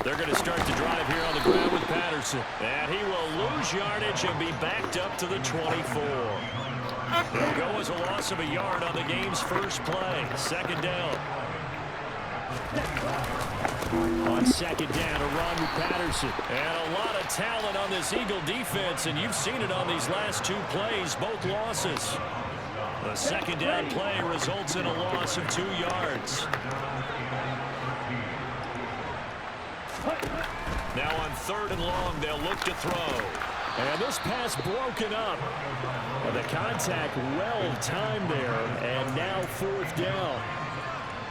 They're going to start the drive here on the ground with Patterson. And he will lose yardage and be backed up to the 24. It'll go as a loss of a yard on the game's first play. Second down. On second down, a run with Patterson. And a lot of talent on this Eagle defense, and you've seen it on these last two plays, both losses. The second down play results in a loss of 2 yards. Now on third and long, they'll look to throw. And this pass broken up. The contact well timed there, and now fourth down.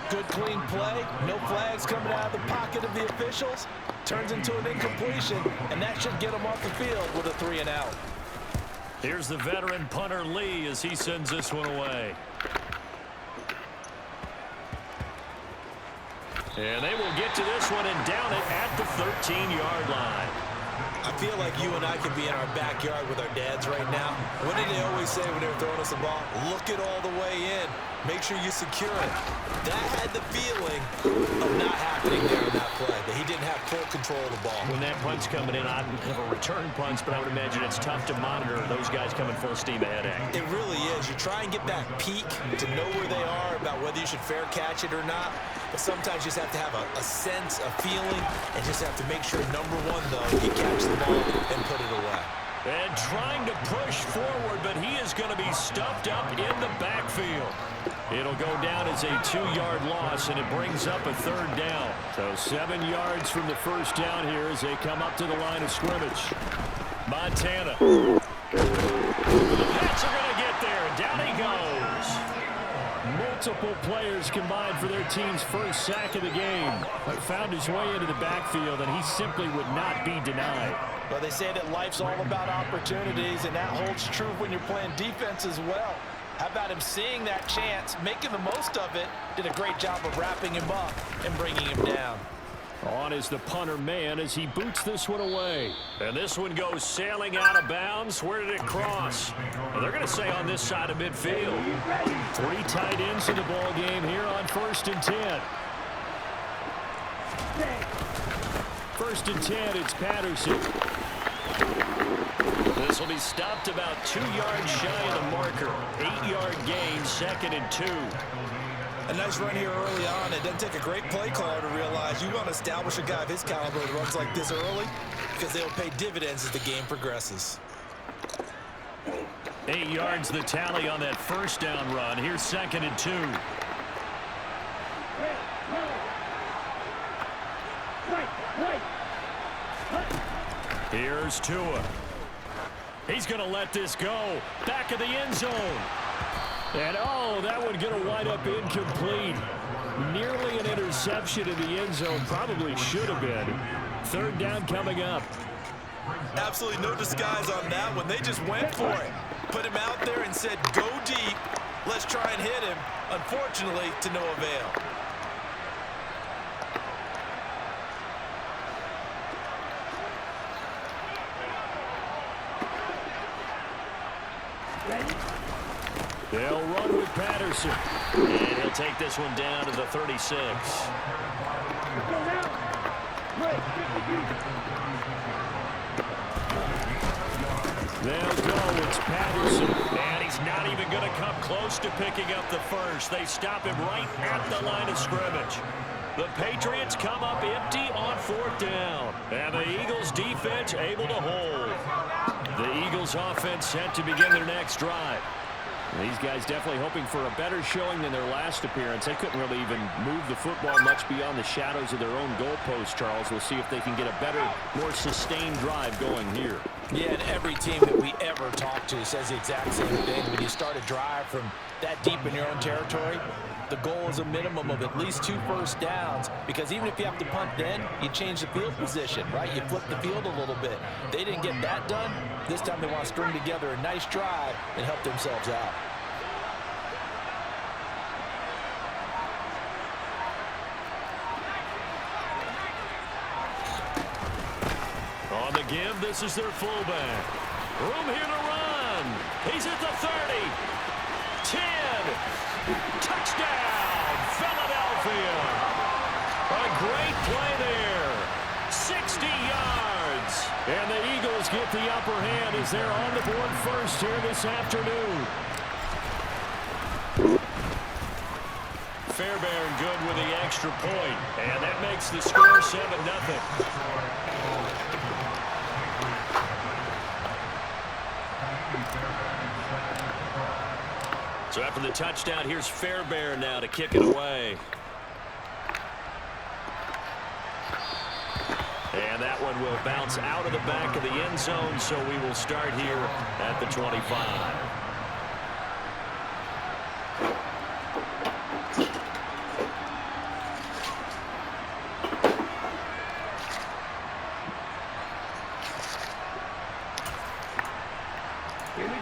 Good clean play. No flags coming out of the pocket of the officials. Turns into an incompletion, and that should get them off the field with a 3 and out. Here's the veteran punter Lee as he sends this one away. And they will get to this one and down it at the 13-yard line. I feel like you and I could be in our backyard with our dads right now. What did they always say when they were throwing us the ball? Look it all the way in. Make sure you secure it. That had the feeling of not happening there in that play, that he didn't have full control of the ball. When that punt's coming in, I don't have a return punch, but I would imagine it's tough to monitor those guys coming full steam ahead. It really is. You try and get that peek to know where they are, about whether you should fair catch it or not. But sometimes you just have to have a sense, a feeling, and just have to make sure, number one, though, you catch the ball and put it away. And trying to push forward, but he is going to be stuffed up in the backfield. It'll go down as a 2-yard loss, and it brings up a third down. So 7 yards from the first down here as they come up to the line of scrimmage. Montana. The Pats are going to get there, and down he goes. Multiple players combined for their team's first sack of the game. But found his way into the backfield, and he simply would not be denied. Well, they say that life's all about opportunities, and that holds true when you're playing defense as well. How about him seeing that chance, making the most of it, did a great job of wrapping him up and bringing him down. On is the punter man as he boots this one away. And this one goes sailing out of bounds. Where did it cross? Well, they're going to say on this side of midfield. 3 tight ends in the ball game here on 1st and 10. 1st and 10, it's Patterson. This will be stopped about 2 yards shy of the marker. 8-yard gain, 2nd and 2. A nice run here early on. It doesn't take a great play caller to realize you want to establish a guy of his caliber that runs like this early, because they'll pay dividends as the game progresses. 8 yards the tally on that first down run. Here's 2nd and 2. Here's Tua. He's going to let this go. Back of the end zone. And, oh, that one going to wind up incomplete. Nearly an interception in the end zone. Probably should have been. 3rd down coming up. Absolutely no disguise on that one. They just went for it. Put him out there and said, go deep. Let's try and hit him. Unfortunately, to no avail. They'll run with Patterson. And he'll take this one down to the 36. They'll go. It's Patterson. And he's not even going to come close to picking up the first. They stop him right at the line of scrimmage. The Patriots come up empty on 4th down. And the Eagles defense able to hold. The Eagles offense set to begin their next drive. These guys definitely hoping for a better showing than their last appearance. They couldn't really even move the football much beyond the shadows of their own goalpost, Charles. We'll see if they can get a better, more sustained drive going here. Yeah, and every team that we ever talk to says the exact same thing. When you start a drive from that deep in your own territory, the goal is a minimum of at least 2 first downs, because even if you have to punt then, you change the field position, right? You flip the field a little bit. They didn't get that done. This time they want to string together a nice drive and help themselves out. On the give, this is their fullback. Room here to run. He's at the 30. 10. Touchdown, Philadelphia. A great play there. 60 yards. And the Eagles get the upper hand as they're on the board first here this afternoon. Fairbairn good with the extra point. And that makes the score 7-0. So after the touchdown, here's Fairbairn now to kick it away. And that one will bounce out of the back of the end zone, so we will start here at the 25.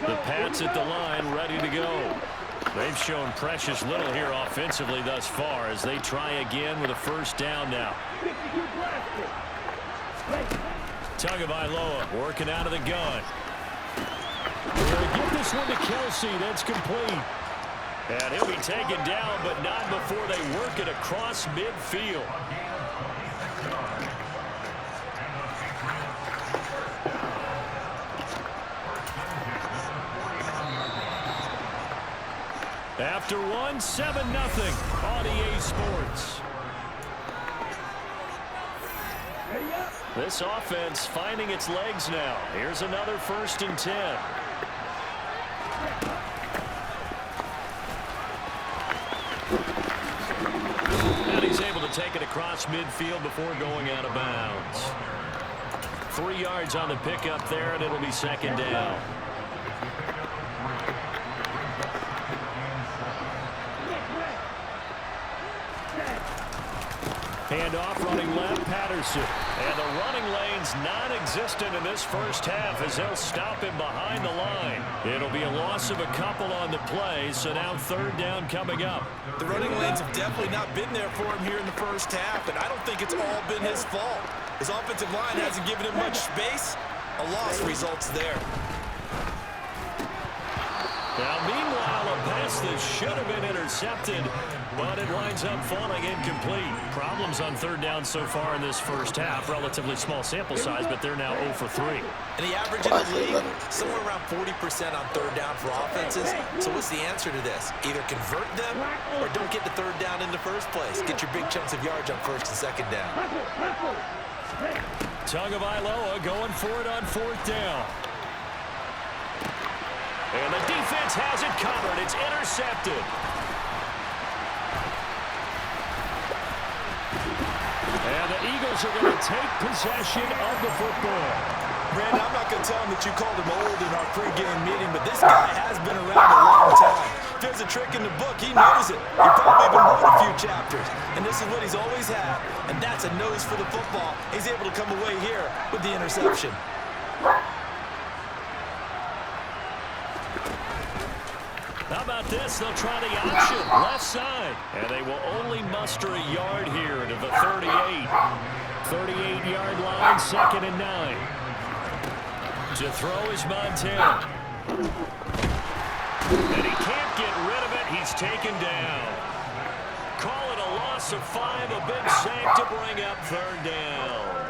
The Pats at the line, ready to go. They've shown precious little here offensively thus far as they try again with a first down now. Tagovailoa working out of the gun. They'll give this one to Kelsey. That's complete. And he'll be taken down, but not before they work it across midfield. After one, 7-0 on EA Sports. This offense finding its legs now. Here's another 1st and 10. And he's able to take it across midfield before going out of bounds. 3 yards on the pickup there, and it'll be 2nd down. Handoff running left, Patterson. And the running lane's non-existent in this first half as they'll stop him behind the line. It'll be a loss of a couple on the play, so now 3rd down coming up. The running lanes have definitely not been there for him here in the first half, and I don't think it's all been his fault. His offensive line hasn't given him much space. A loss results there. Now, meanwhile, a pass that should have been intercepted, but it winds up falling incomplete. Problems on 3rd down so far in this first half. Relatively small sample size, but they're now 0 for 3. And the average in the league, somewhere around 40% on 3rd down for offenses. So what's the answer to this? Either convert them or don't get the 3rd down in the first place. Get your big chunks of yards on 1st and 2nd down. Tagovailoa going for it on 4th down. And the defense has it covered. It's intercepted. And the Eagles are going to take possession of the football. Brandon, I'm not going to tell him that you called him old in our pregame meeting, but this guy has been around a long time. If there's a trick in the book, he knows it. He probably even wrote a few chapters. And this is what he's always had. And that's a nose for the football. He's able to come away here with the interception. How about this? They'll try the option, left side. And they will only muster a yard here to the 38. 38-yard line, 2nd and 9. To throw is Montana. And he can't get rid of it. He's taken down. Call it a loss of 5, a big sack to bring up 3rd down.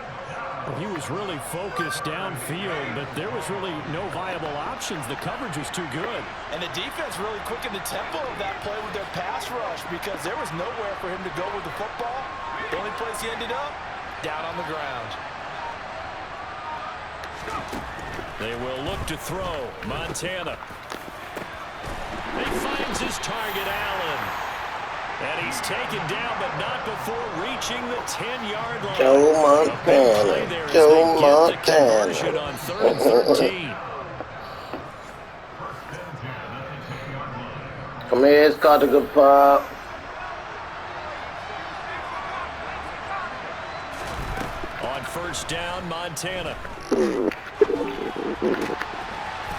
He was really focused downfield, but there was really no viable options. The coverage was too good. And the defense really quickened the tempo of that play with their pass rush because there was nowhere for him to go with the football. The only place he ended up, down on the ground. They will look to throw. Montana. He finds his target, Allen. And he's taken down, but not before reaching the 10-yard line. Joe Montana. Joe Montana. On 3rd and 13. Come here, Scotty Good Pop. On 1st down, Montana.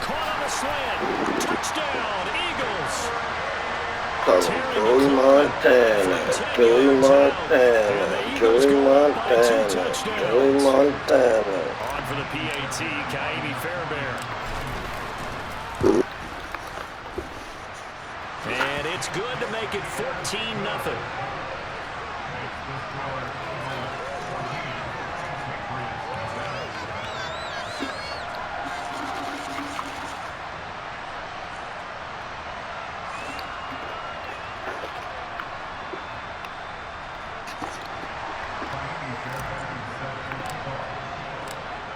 Caught on a slant. Touchdown, Eagles. Joey Montana, Joey Montana, Joey Montana, Joey Montana. On for the PAT, Kaimi Fairbairn. make it 14-0.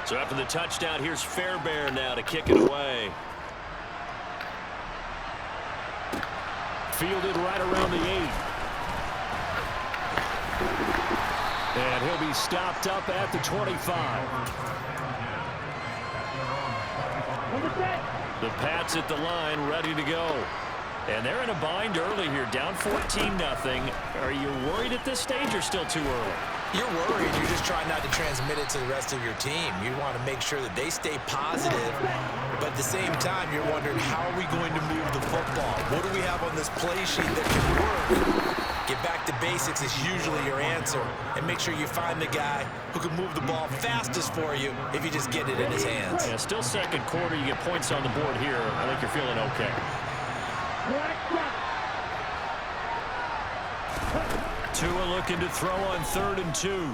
So after the touchdown, here's Fairbairn now to kick it away. Fielded right around the 8. And he'll be stopped up at the 25. The Pats at the line, ready to go. And they're in a bind early here, down 14-0. Are you worried at this stage or still too early? You're worried. You're just trying not to transmit it to the rest of your team. You want to make sure that they stay positive, but at the same time, you're wondering, how are we going to move the football? What do we have on this play sheet that can work? Get back to basics is usually your answer, and make sure you find the guy who can move the ball fastest for you if you just get it in his hands. Yeah, still second quarter. You get points on the board here. I think you're feeling okay. Tua looking to throw on 3rd and 2. And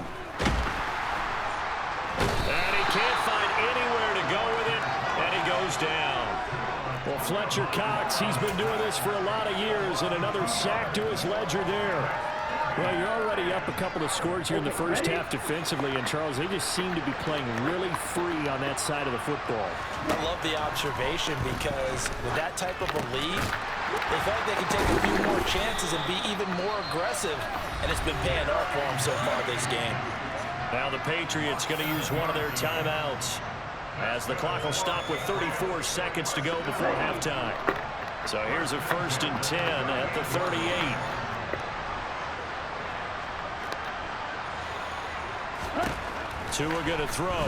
he can't find anywhere to go with it, and he goes down. Well, Fletcher Cox, he's been doing this for a lot of years, and another sack to his ledger there. Well, you're already up a couple of scores here in the first half defensively, and Charles, they just seem to be playing really free on that side of the football. I love the observation, because with that type of a lead, they felt like they could take a few more chances and be even more aggressive, and it's been paying off for them so far this game. Now the Patriots going to use one of their timeouts, as the clock will stop with 34 seconds to go before halftime. So here's a 1st and 10 at the 38. Tua going to throw.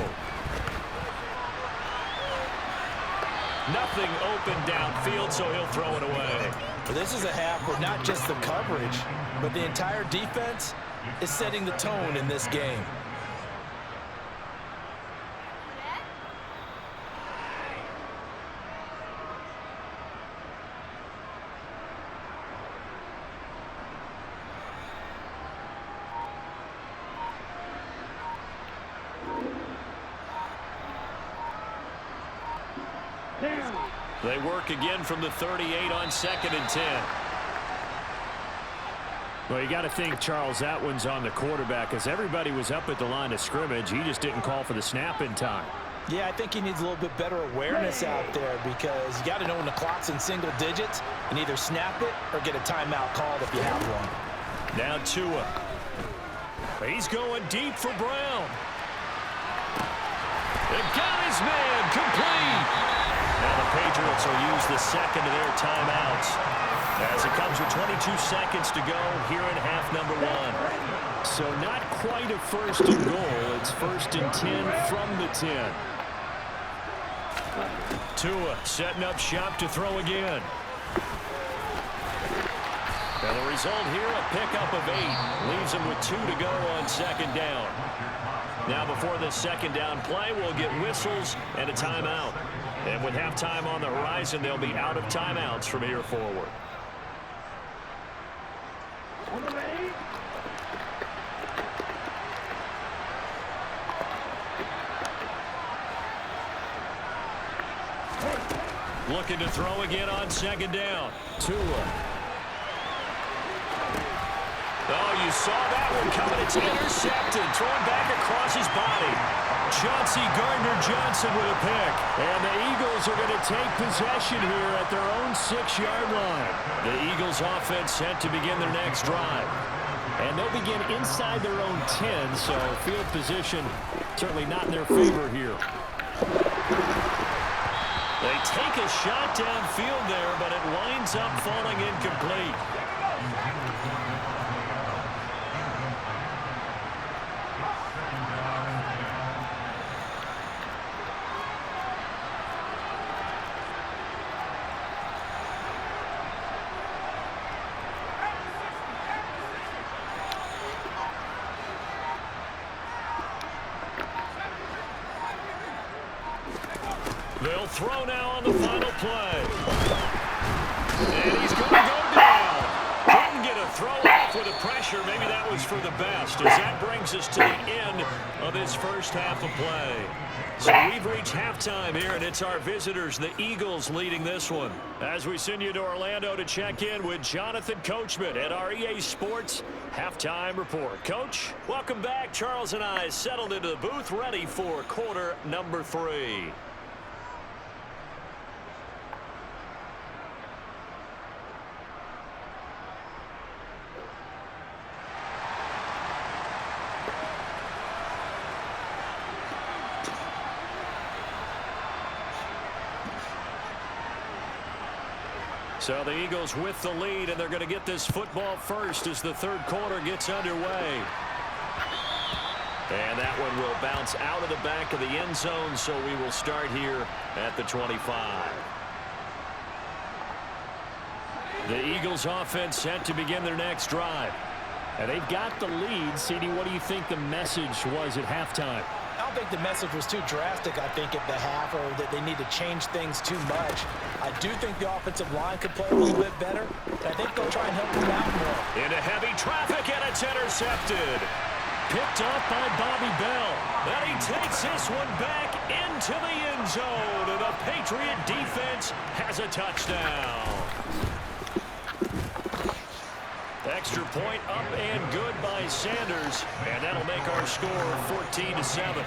Nothing open downfield, so he'll throw it away. Well, this is a half where not just the coverage, but the entire defense is setting the tone in this game. They work again from the 38 on 2nd and 10. Well, you got to think, Charles, that one's on the quarterback, as everybody was up at the line of scrimmage. He just didn't call for the snap in time. Yeah, I think he needs a little bit better awareness out there, because you got to know when the clock's in single digits and either snap it or get a timeout called if you have one. Now Tua. He's going deep for Brown. They got his man complete. Now the Patriots will use the second of their timeouts, as it comes with 22 seconds to go here in half number 1. So not quite a 1st and goal. It's 1st and 10 from the 10. Tua setting up shop to throw again. And the result here, a pickup of 8. Leaves him with 2 to go on 2nd down. Now before this 2nd down play, we'll get whistles and a timeout. And with halftime on the horizon, they'll be out of timeouts from here forward. Looking to throw again on 2nd down. Tua. Oh, you saw that one coming. It's intercepted. Thrown back across his body. Chauncey Gardner-Johnson with a pick. And the Eagles are going to take possession here at their own 6-yard line. The Eagles offense set to begin their next drive. And they'll begin inside their own 10, so field position certainly not in their favor here. They take a shot downfield there, but it winds up falling incomplete. They'll throw now on the final play. And he's going to go down. pressure. Maybe that was for the best, as that brings us to the end of this first half of play. So we've reached halftime here, and it's our visitors, the Eagles, leading this one. As we send you to Orlando to check in with Jonathan Coachman at our EA Sports Halftime Report. Coach, welcome back. Charles and I settled into the booth, ready for quarter number 3. So the Eagles with the lead, and they're going to get this football first as the third quarter gets underway. And that one will bounce out of the back of the end zone, so we will start here at the 25. The Eagles offense set to begin their next drive. And they've got the lead. CD, what do you think the message was at halftime? I don't think the message was too drastic, I think, at the half, or that they need to change things too much. I do think the offensive line could play a little bit better, and I think they'll try and help them out more. Into heavy traffic, and it's intercepted. Picked up by Bobby Bell. And he takes this one back into the end zone, and the Patriot defense has a touchdown. Extra point up and good by Sanders, and that'll make our score 14-7.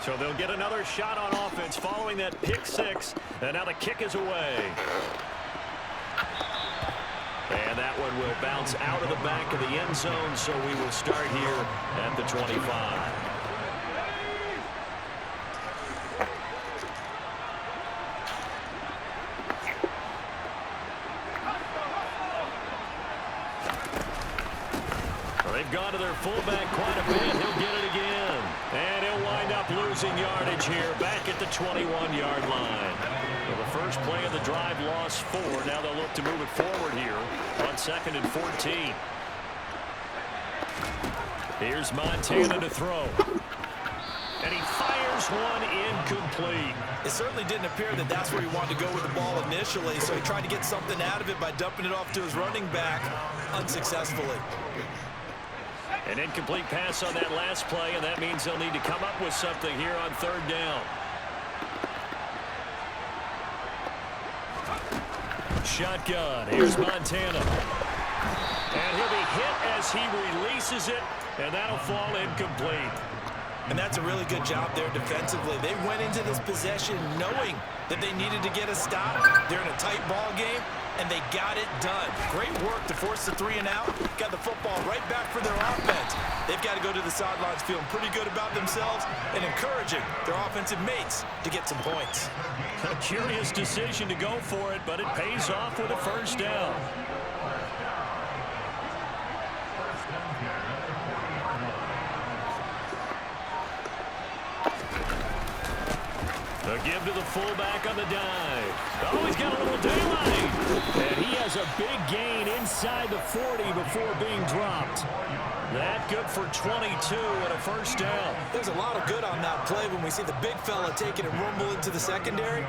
So they'll get another shot on offense following that pick 6, and now the kick is away. And that one will bounce out of the back of the end zone, so we will start here at the 25. They've gone to their fullback quite a bit. He'll get it again. And he'll wind up losing yardage here back at the 21-yard line. Well, the first play of the drive lost 4. Now they'll look to move it forward here on 2nd and 14. Here's Montana to throw. And he fires one incomplete. It certainly didn't appear that that's where he wanted to go with the ball initially, so he tried to get something out of it by dumping it off to his running back unsuccessfully. An incomplete pass on that last play, and that means they'll need to come up with something here on 3rd down. Shotgun. Here's Montana. And he'll be hit as he releases it, and that'll fall incomplete. And that's a really good job there defensively. They went into this possession knowing that they needed to get a stop. They're in a tight ball game, and they got it done. Great work to force the 3 and out. Got the football right back for their offense. They've got to go to the sidelines feeling pretty good about themselves and encouraging their offensive mates to get some points. A curious decision to go for it, but it pays off with a first down. A give to the fullback on the dive. Oh, he's got a little daylight. And he has a big gain inside the 40 before being dropped. That good for 22 and a first down. There's a lot of good on that play when we see the big fella taking it rumble into the secondary.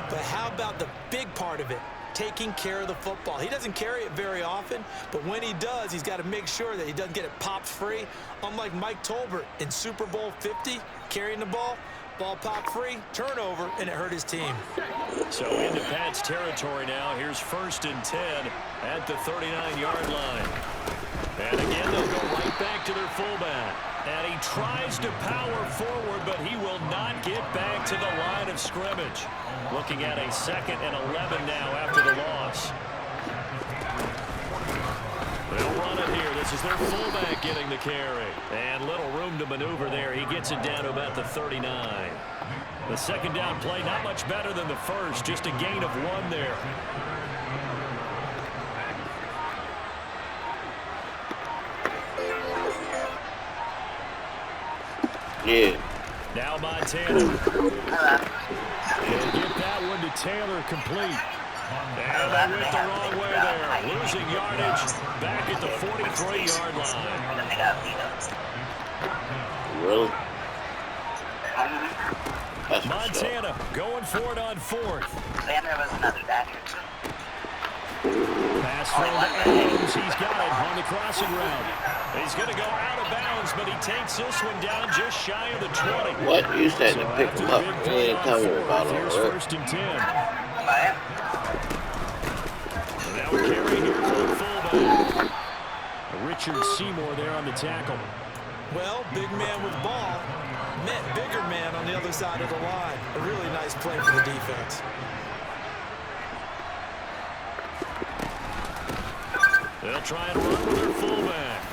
But how about the big part of it? Taking care of the football. He doesn't carry it very often, but when he does, he's got to make sure that he doesn't get it popped free. Unlike Mike Tolbert in Super Bowl 50, carrying the ball popped free, turnover, and it hurt his team. So into Pat's territory now. Here's 1st and 10 at the 39-yard line. And again, they'll go right back to their fullback. And he tries to power forward, but he will not get back to the line of scrimmage. Looking at a 2nd and 11 now after the loss. They'll run it here. This is their fullback getting the carry. And little room to maneuver there. He gets it down to about the 39. The 2nd down play, not much better than the first. Just a gain of 1 there. Yeah. Now Montana. He'll get that one to Taylor complete. And they went the wrong way there. Losing yardage back at the 43-yard line. Really? That's Montana going for it on 4th. There was another Dodger. Pass from Adams. He's got it on the crossing route. He's going to go out of bounds, but he takes this one down just shy of the 20. What? You said to pick him up. You ain't telling me about all Here's that. 1st and 10. Bye. Now a carry here for the fullback. Richard Seymour there on the tackle. Well, big man with ball met bigger man on the other side of the line. A really nice play for the defense. They'll try and run with their fullback.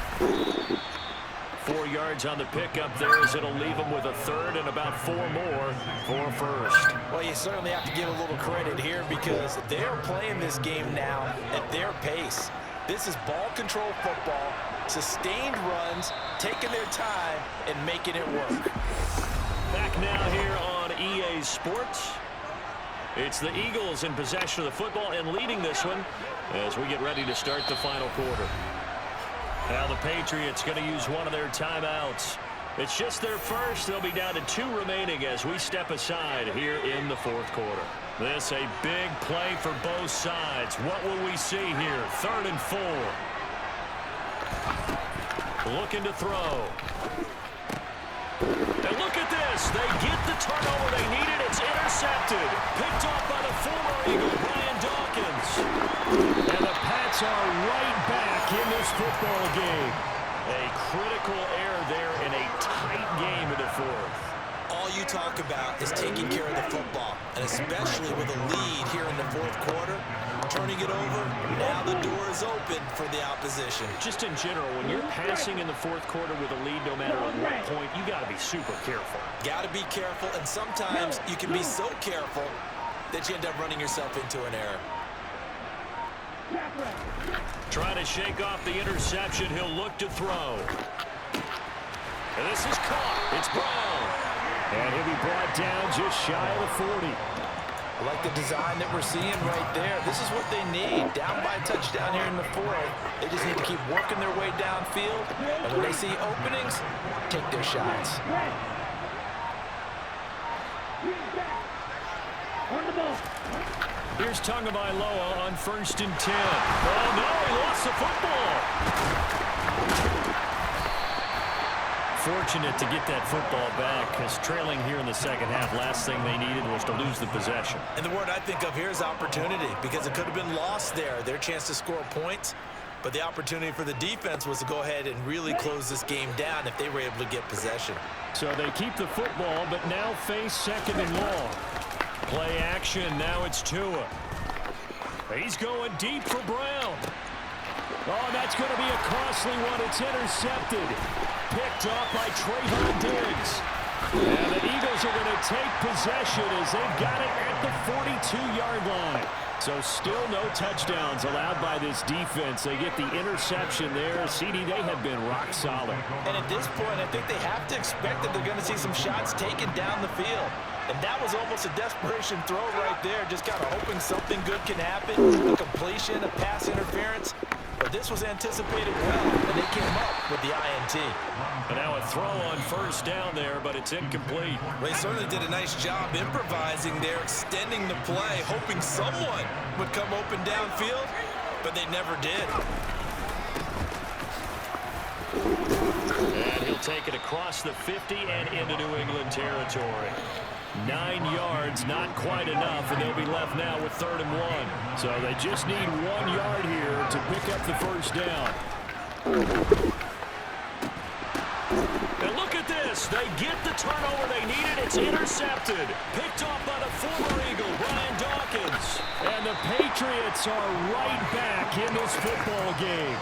4 yards on the pickup there as it'll leave them with a 3rd and about 4 more for 1st. Well, you certainly have to give a little credit here because they're playing this game now at their pace. This is ball control football, sustained runs, taking their time, and making it work. Back now here on EA Sports. It's the Eagles in possession of the football and leading this one as we get ready to start the final quarter. Now the Patriots going to use one of their timeouts. It's just their first. They'll be down to 2 remaining as we step aside here in the 4th quarter. This a big play for both sides. What will we see here? 3rd and 4. Looking to throw. And look at this. They get the turnover they needed. It's intercepted. Picked off by the former Eagle, Brian Dawkins. And the Pats are right back in this football game. A critical error there in a tight game in the 4th. All you talk about is taking care of the football, and especially with a lead here in the 4th quarter, turning it over, now the door is open for the opposition. Just in general, when you're passing in the 4th quarter with a lead, no matter at what point, you got to be super careful. Got to be careful, and sometimes you can be so careful that you end up running yourself into an error. Trying to shake off the interception. He'll look to throw. And this is caught. It's Brown. And he'll be brought down just shy of the 40. I like the design that we're seeing right there. This is what they need. Down by a touchdown here in the 4th. They just need to keep working their way downfield. And when they see openings, take their shots. Here's Tagovailoa on 1st and 10. Oh, no, he lost the football. Fortunate to get that football back because trailing here in the 2nd half, last thing they needed was to lose the possession. And the word I think of here is opportunity because it could have been lost there. Their chance to score points. But the opportunity for the defense was to go ahead and really close this game down if they were able to get possession. So they keep the football, but now face 2nd and long. Play action. Now it's Tua. He's going deep for Brown. Oh, that's going to be a costly one. It's intercepted. Picked off by Trayvon Diggs. And the Eagles are going to take possession as they've got it at the 42-yard line. So still no touchdowns allowed by this defense. They get the interception there. CD, they have been rock solid. And at this point, I think they have to expect that they're going to see some shots taken down the field. And that was almost a desperation throw right there. Just kind of hoping something good can happen. A completion, a pass interference. But this was anticipated well, and they came up with the INT. And now a throw on 1st down there, but it's incomplete. They certainly did a nice job improvising there, extending the play, hoping someone would come open downfield, but they never did. And he'll take it across the 50 and into New England territory. 9 yards, not quite enough, and they'll be left now with 3rd and 1. So they just need 1 yard here to pick up the 1st down. And look at this. They get the turnover they needed. It's intercepted. Picked off by the former Eagle, Brian Dawkins. And the Patriots are right back in this football game.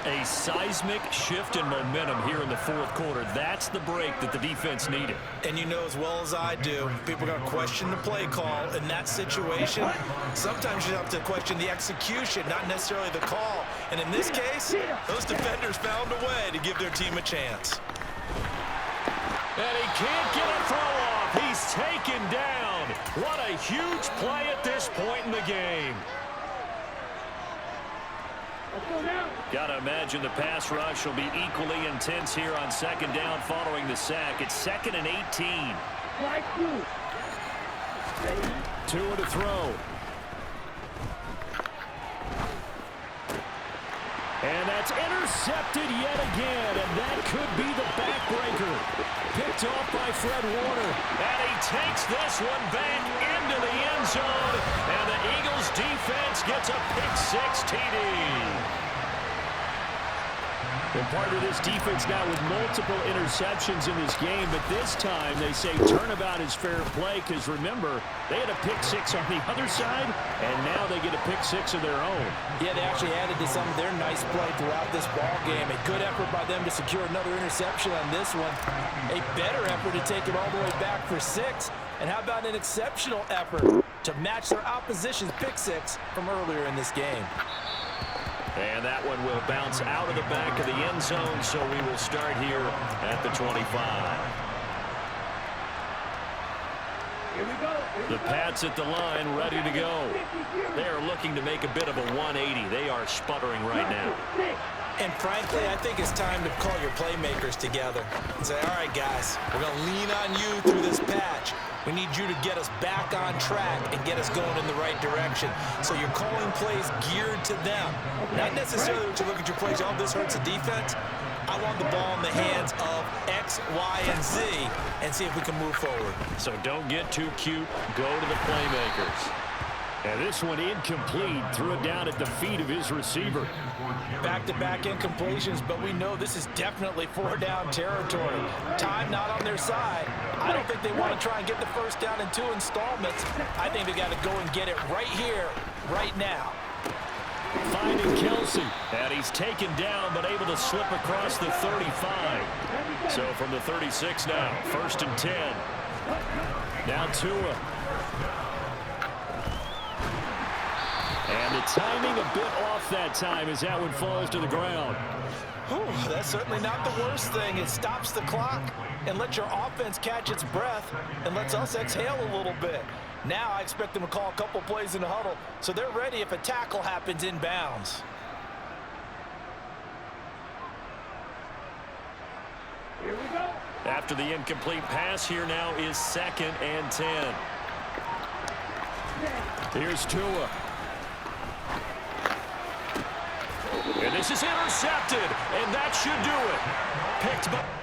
A seismic shift in momentum here in the 4th quarter. That's the break that the defense needed. And you know as well as I do, people are going to question the play call in that situation. Sometimes you have to question the execution, not necessarily the call. And in this case, those defenders found a way to give their team a chance. And he can't get a throw off. He's taken down. What a huge play at this point in the game. Got to imagine the pass rush will be equally intense here on 2nd down following the sack. It's 2nd and 18. Tua to throw. And that's intercepted yet again, and that could be the backbreaker. Picked off by Fred Warner. And he takes this one back into the end zone, and the Eagles defense gets a pick-6 TD. And part of this defense now with multiple interceptions in this game, but this time they say turnabout is fair play because, remember, they had a pick-6 on the other side, and now they get a pick-6 of their own. Yeah, they actually added to some of their nice play throughout this ball game. A good effort by them to secure another interception on this one. A better effort to take it all the way back for 6. And how about an exceptional effort to match their opposition's pick-6 from earlier in this game? And that one will bounce out of the back of the end zone, so we will start here at the 25. Here we go. The Pats at the line, ready to go. They are looking to make a bit of a 180. They are sputtering right now. And frankly, I think it's time to call your playmakers together and say, all right, guys, we're going to lean on you through this patch. We need you to get us back on track and get us going in the right direction. So you're calling plays geared to them. Not necessarily what you look at your plays, oh, this hurts the defense. I want the ball in the hands of X, Y, and Z and see if we can move forward. So don't get too cute. Go to the playmakers. And this one incomplete. Threw it down at the feet of his receiver. Back-to-back incompletions, but we know this is definitely 4-down territory. Time not on their side. I don't think they want to try and get the first down in 2 installments. I think they got to go and get it right here, right now. Finding Kelsey. And he's taken down, but able to slip across the 35. So from the 36 now, 1st and 10. Now Tua. And the timing a bit off that time as that one falls to the ground. Whew, that's certainly not the worst thing. It stops the clock and lets your offense catch its breath and lets us exhale a little bit. Now I expect them to call a couple plays in the huddle, so they're ready if a tackle happens inbounds. Here we go. After the incomplete pass, here now is 2nd and 10. Here's Tua. And this is intercepted, and that should do it. Picked by...